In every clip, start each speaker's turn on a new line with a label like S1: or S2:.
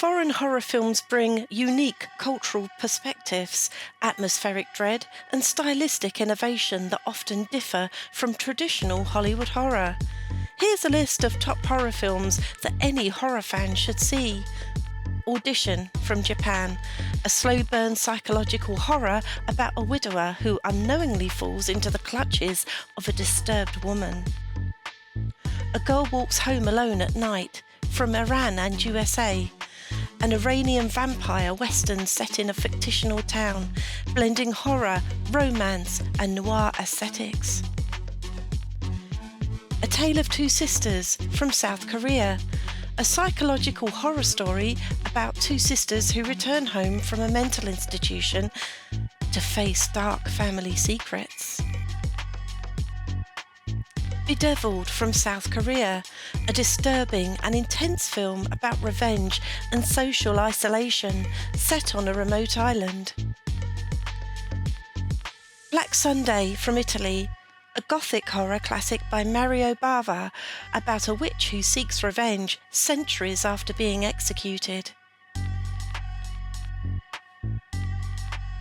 S1: Foreign horror films bring unique cultural perspectives, atmospheric dread, and stylistic innovation that often differ from traditional Hollywood horror. Here's a list of top horror films that any horror fan should see. Audition from Japan, a slow-burn psychological horror about a widower who unknowingly falls into the clutches of a disturbed woman. A Girl Walks Home Alone at Night from Iran and USA, an Iranian vampire western set in a fictional town, blending horror, romance and noir aesthetics. A Tale of Two Sisters from South Korea, a psychological horror story about two sisters who return home from a mental institution to face dark family secrets. Bedeviled from South Korea, a disturbing and intense film about revenge and social isolation set on a remote island. Black Sunday from Italy, a gothic horror classic by Mario Bava about a witch who seeks revenge centuries after being executed.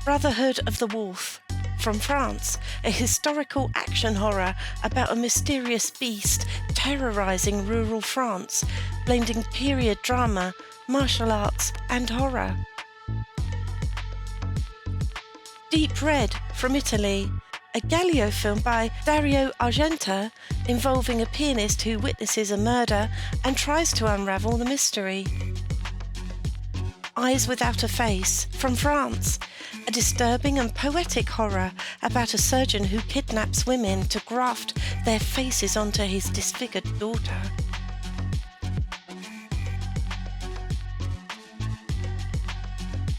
S1: Brotherhood of the Wolf from France, a historical action horror about a mysterious beast terrorising rural France, blending period drama, martial arts and horror. Deep Red from Italy, a Galliot film by Dario Argento involving a pianist who witnesses a murder and tries to unravel the mystery. Eyes Without a Face from France, a disturbing and poetic horror about a surgeon who kidnaps women to graft their faces onto his disfigured daughter.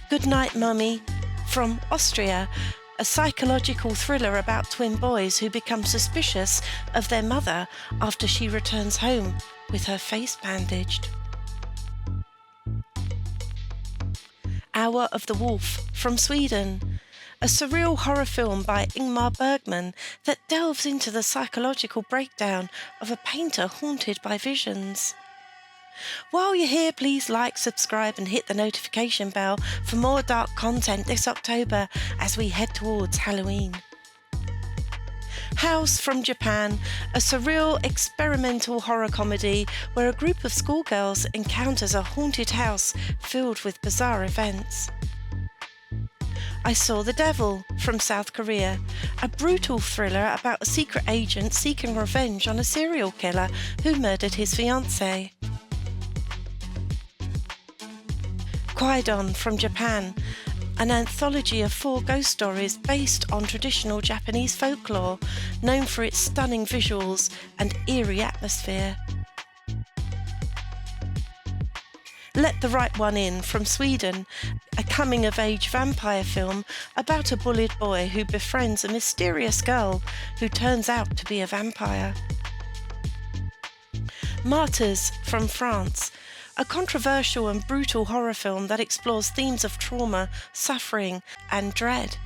S1: Goodnight Mummy from Austria, a psychological thriller about twin boys who become suspicious of their mother after she returns home with her face bandaged. Hour of the Wolf from Sweden, a surreal horror film by Ingmar Bergman that delves into the psychological breakdown of a painter haunted by visions. While you're here, please like, subscribe and hit the notification bell for more dark content this October as we head towards Halloween. House from Japan, a surreal experimental horror comedy where a group of schoolgirls encounters a haunted house filled with bizarre events. I Saw the Devil from South Korea, a brutal thriller about a secret agent seeking revenge on a serial killer who murdered his fiancée. Kwaidan from Japan, an anthology of 4 ghost stories based on traditional Japanese folklore, known for its stunning visuals and eerie atmosphere. Let the Right One In from Sweden, a coming-of-age vampire film about a bullied boy who befriends a mysterious girl who turns out to be a vampire. Martyrs from France, a controversial and brutal horror film that explores themes of trauma, suffering and dread.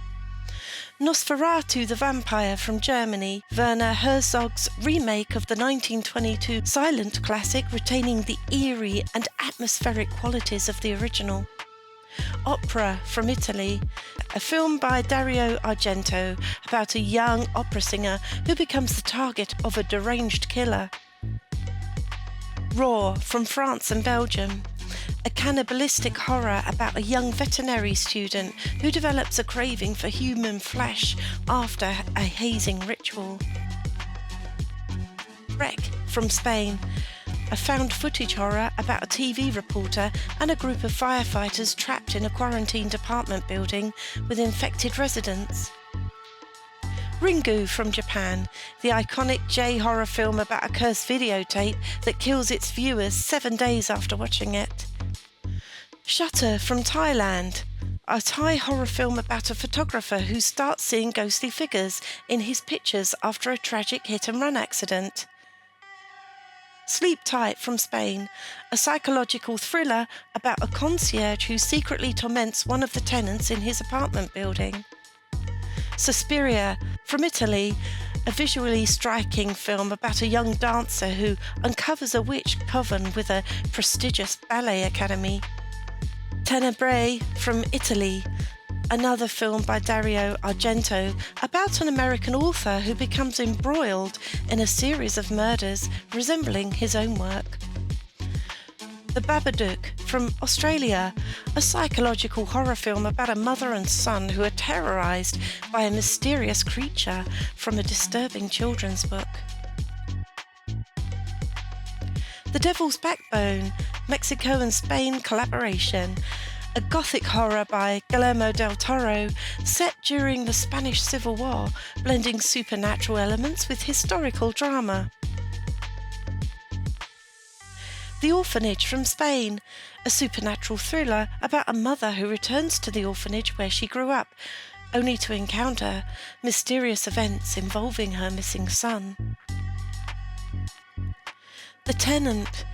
S1: Nosferatu the Vampire from Germany, Werner Herzog's remake of the 1922 silent classic retaining the eerie and atmospheric qualities of the original. Opera from Italy, a film by Dario Argento about a young opera singer who becomes the target of a deranged killer. Raw from France and Belgium, a cannibalistic horror about a young veterinary student who develops a craving for human flesh after a hazing ritual. Wreck from Spain, a found footage horror about a TV reporter and a group of firefighters trapped in a quarantined apartment building with infected residents. Ringu from Japan, the iconic J-horror film about a cursed videotape that kills its viewers 7 days after watching it. Shutter from Thailand, a Thai horror film about a photographer who starts seeing ghostly figures in his pictures after a tragic hit-and-run accident. Sleep Tight from Spain, a psychological thriller about a concierge who secretly torments one of the tenants in his apartment building. Suspiria from Italy, a visually striking film about a young dancer who uncovers a witch coven with a prestigious ballet academy. Tenebrae from Italy, another film by Dario Argento about an American author who becomes embroiled in a series of murders resembling his own work. The Babadook from Australia, a psychological horror film about a mother and son who are terrorised by a mysterious creature from a disturbing children's book. The Devil's Backbone, Mexico and Spain collaboration, a gothic horror by Guillermo del Toro set during the Spanish Civil War, blending supernatural elements with historical drama. The Orphanage from Spain, a supernatural thriller about a mother who returns to the orphanage where she grew up, only to encounter mysterious events involving her missing son. The Tenant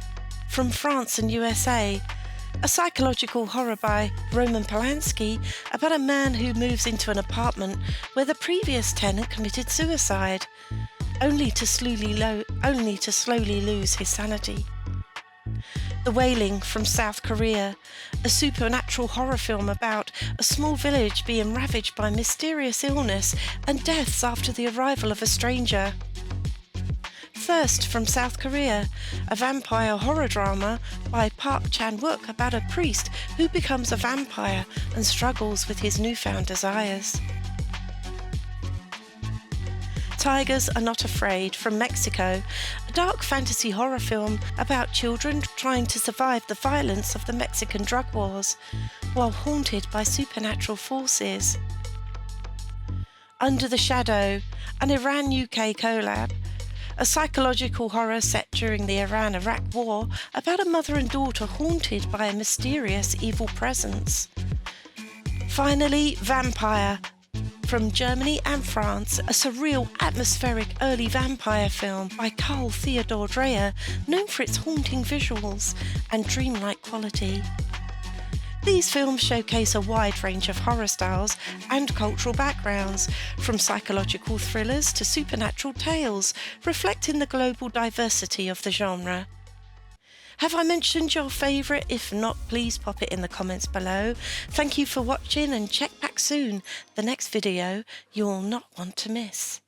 S1: from France and USA, a psychological horror by Roman Polanski about a man who moves into an apartment where the previous tenant committed suicide, only to slowly lose his sanity. The Wailing from South Korea, a supernatural horror film about a small village being ravaged by mysterious illness and deaths after the arrival of a stranger. Thirst from South Korea, a vampire horror drama by Park Chan-wook about a priest who becomes a vampire and struggles with his newfound desires. Tigers Are Not Afraid from Mexico, a dark fantasy horror film about children trying to survive the violence of the Mexican drug wars while haunted by supernatural forces. Under the Shadow, an Iran-UK collab, a psychological horror set during the Iran-Iraq War about a mother and daughter haunted by a mysterious evil presence. Finally, Vampire from Germany and France, a surreal, atmospheric early vampire film by Carl Theodor Dreyer, known for its haunting visuals and dreamlike quality. These films showcase a wide range of horror styles and cultural backgrounds, from psychological thrillers to supernatural tales, reflecting the global diversity of the genre. Have I mentioned your favourite? If not, please pop it in the comments below. Thank you for watching and check back soon. The next video you'll not want to miss.